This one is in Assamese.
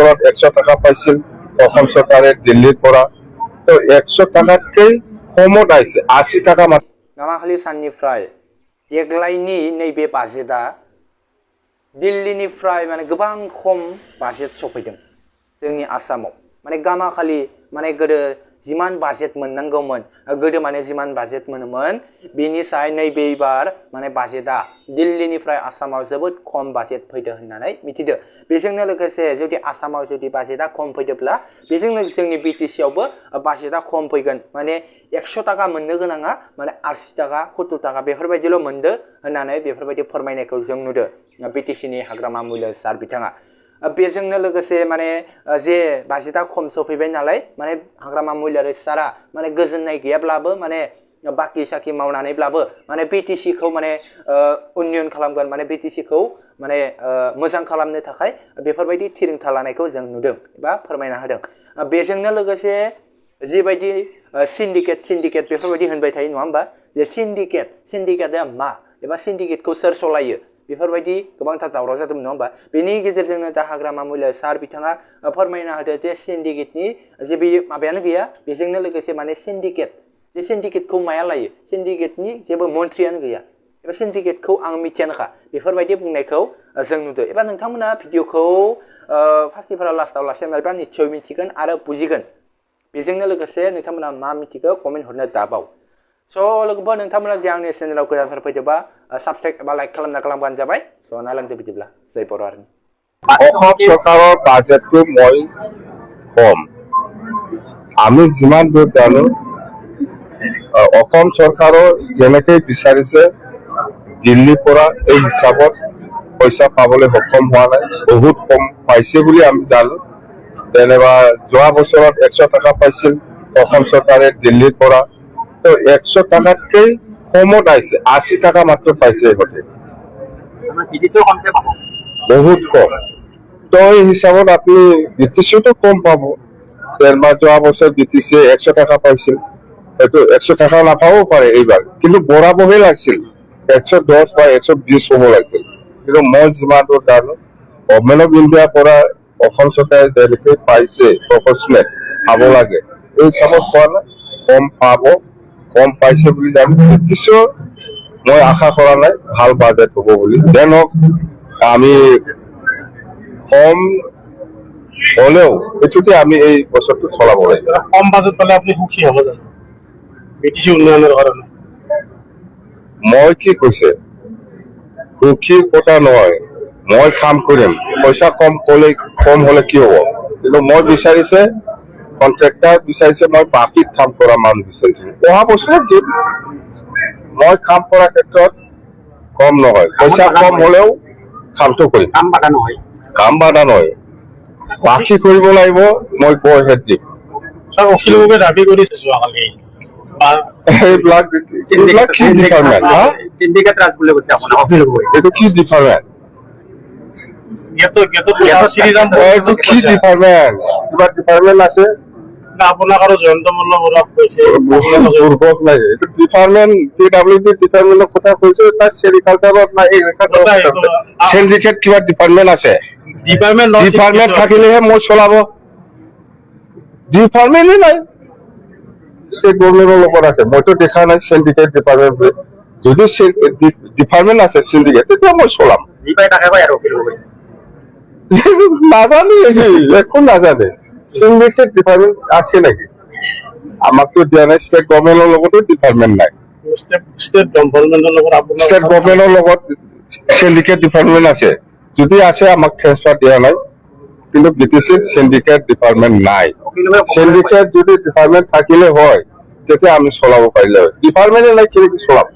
বছৰত 100 টাকা পাইছিল অসম চৰকাৰে দিল্লীৰ পৰা। তো 100 টাকাতকৈ কমত আহিছে 80 টাকা মাত্ৰ। गामाखालि साननिफ्राय देग्लायनि नैबे बाजेटआ दिल्लीनिफ्राय माने गोबां खम बाजेट सफैदों जोंनि आसामाव। माने गामाखालि माने गोदो जिमान बाजेट मोननांगौमोन गोदो माने जिमान बाजेट मोनोमोन बेनिफ्राय नैबे बार माने बाजेटआ दिल्लीनिफ्राय आसामाव जोबोद खम बाजेट फैदो होननानै मिथिदो। बेजोंनो लोगोसे जुदि आसामाव जुदि बाजेटआ खम फैदोब्ला बेजों लोगोसे जोंनि बिटिसि आवबो बाजेटआ खम फैगोन। माने 100 टाका मोननो गोनाङा माने 80 टाका 70 टाका बेफोरबायदिल' मोनदो होननानै बेफोरबायदि फोरमायनायखौ जों नुदो बिटिसिनि हाग्रामा मुल्य सार बिथाङा। बेजोंनो लोगोसे माने जे बाजेटआ खम सफैबाय नालाय माने हाग्रामा मुल्य सारा माने गोजोननाय गैयाब्लाबो माने बाकी साखि मावनानैब्लाबो माने बिटिसिखौ माने उन्नयन खालामगोन माने बिटिसिखौ माने मोजां खालामनो थाखाय बेफोरबायदि थिरांथा लानायखौ जों नुदों एबा फोरमायना होदों। बेजोंनो लोगोसे जिबायदि सिन्डिकेट बेफोरबायदि होनबाय थायो नङा होमबा जे सिन्डिकेटआ मा एबा सिन्डिकेटखौ सोर सलायो बेफोरबायदि गोबांथार दावराव जादोंमोन नङा होमबा। बेनि गेजेरजोंनो दा हाग्रामा मुल्य सार बिथाङा फोरमायना होदो जे सिन्डिकेटनि जेबो माबायानो गैया। बेजोंनो लोगोसे माने सिन्डिकेटखौ माया लायो सिन्डिकेटनि जेबो मन्थ्रियानो गैया एबा सिन्डिकेटखौ आं मिथियानोखा बेफोरबायदि बुंनायखौ जों नुदो। एबा नोंथांमोना भिडिअखौ फार्स्टनिफ्राय लास्टआव लासे नायबा निस्सय मिथिगोन आरो बुजिगोन। बेजोंनो लोगोसे नोंथांमोना मा मिथिगौ कमेन्ट हरनो दाबाव। स' लोगोफोर नोंथांमोना जे आंनि चेनेलाव गोदानफोर फैदोंबा साबसक्राइब एबा लाइक खालामबानो जाबाय। स' नायलांदो बिदिब्ला जय बर' हारिनि। অসম চৰকাৰৰ বাজেটটো মই কম আমি যিমান দূৰ জানো অসম চৰকাৰৰ যেনেকৈ বিচাৰিছে দিল্লীৰ পৰা এই হিচাপত পইচা পাবলৈ সক্ষম হোৱা নাই বহুত কম পাইছে বুলি আমি জানো। যেনিবা যোৱা বছৰত 100 টাকা পাইছিল অসম চৰকাৰে দিল্লীৰ পৰা। তো 100 টাকাতকৈ কমত আহিছে 80 টাকা মাত্ৰ পাইছে ইহঁতে বহুত কম। তো এই হিচাপত আপুনি বিটিচিটো কম পাব। যোৱা বছৰ বিটিচি 100 টাকা পাইছিল হয়তো 100 টাকা নাপাবও পাৰে এইবাৰ কিন্তু বঢ়াবহে লাগিছিল 110 বা 120 হ'ব লাগিছিল। কিন্তু মই যিমান দূৰ জানো গভৰ্ণমেণ্ট অফ ইণ্ডিয়াৰ পৰা অসম চৰকাৰে যেনেকৈ পাইছে প্ৰপৰ্চনেট পাব লাগে এই হিচাপত পোৱা নাই কম পাব কম পাইছে বুলি জানো। বিটিচিও মই আশা কৰা নাই ভাল বাজেট হ'ব বুলি। যেন হওক আমি কম হলেও এটুতে আমি এই বছৰটো চলাব লাগিব। কম বাজেট পালে আপনি সুখী হ'ব জানো বিটিসি উন্নয়নের কারণে? মই কি কৈছে সুখীৰ কথা নহয় মই কাম কৰিম পইচা কম হলে কি হ'ব। কিন্তু মই বিচাৰিছে কন্ট্ৰেক্টাৰ বিচাৰিছে মই বাকীত কাম কৰা মানুহ বিচাৰিছো অহা বছৰত দিম। মই কাম কৰাৰ ক্ষেত্ৰত কম নহয় পইচা কম হলেও কামটো কৰিম কাম বাধা নহয় বাকী কৰিব লাগিব মই কৈ হেড দিম। অখিলভাৱে দাবী কৰিছে যোৱাকালি এইবিলাক কি ডিপাৰ্টমেণ্ট সিন্ডিকেট ৰাজ বুলি কৈছে আপোনাক এইটো কি ডিপাৰ্টমেণ্ট এইটো শ্ৰীৰাম এইটো কি ডিপাৰ্টমেণ্ট কিবা ডিপাৰ্টমেণ্ট আছে আপোনাক আৰু জয়ন্ত মল্ল বৰুৱাক কৈছে দুৰ্ভোগ নাই এইটো ডিপাৰ্টমেণ্ট PWD ডিপাৰ্টমেণ্টৰ কথা কৈছে তাত চেৰিকালচাৰত নাই সিন্ডিকেট কিবা ডিপাৰ্টমেণ্ট আছে ডিপাৰ্টমেণ্ট থাকিলেহে মই চলাব ডিপাৰ্টমেণ্টে নাই ষ্টেট গভৰ্ণমেণ্টৰ লগত আছে মইতো দেখা নাই সিন্ডিকেট ডিপাৰ্টমেণ্ট বুলি। যদি ডিপাৰ্টমেণ্ট আছে সিন্ডিকেট তেতিয়া মই চলাম নাজানে একো নাজানে সিন্ডিকেট ডিপাৰ্টমেণ্ট আছে নেকি আমাকতো দিয়া নাই। ষ্টেট গভৰ্ণমেণ্টৰ লগতো ডিপাৰ্টমেণ্ট নাই ষ্টেট গভৰ্ণমেণ্টৰ লগত সিন্ডিকেট ডিপাৰ্টমেণ্ট আছে যদি আছে আমাক ট্ৰেন্সফাৰ দিয়া নাই। কিন্তু বিটিচিৰ সিন্ডিকেট ডিপাৰ্টমেণ্ট নাই। সিন্ডিকেট যদি ডিপাৰ্টমেণ্ট থাকিলে হয় তেতিয়া আমি চলাব পাৰিলে হয় ডিপাৰ্টমেণ্টে নাই কেনেকৈ চলাম।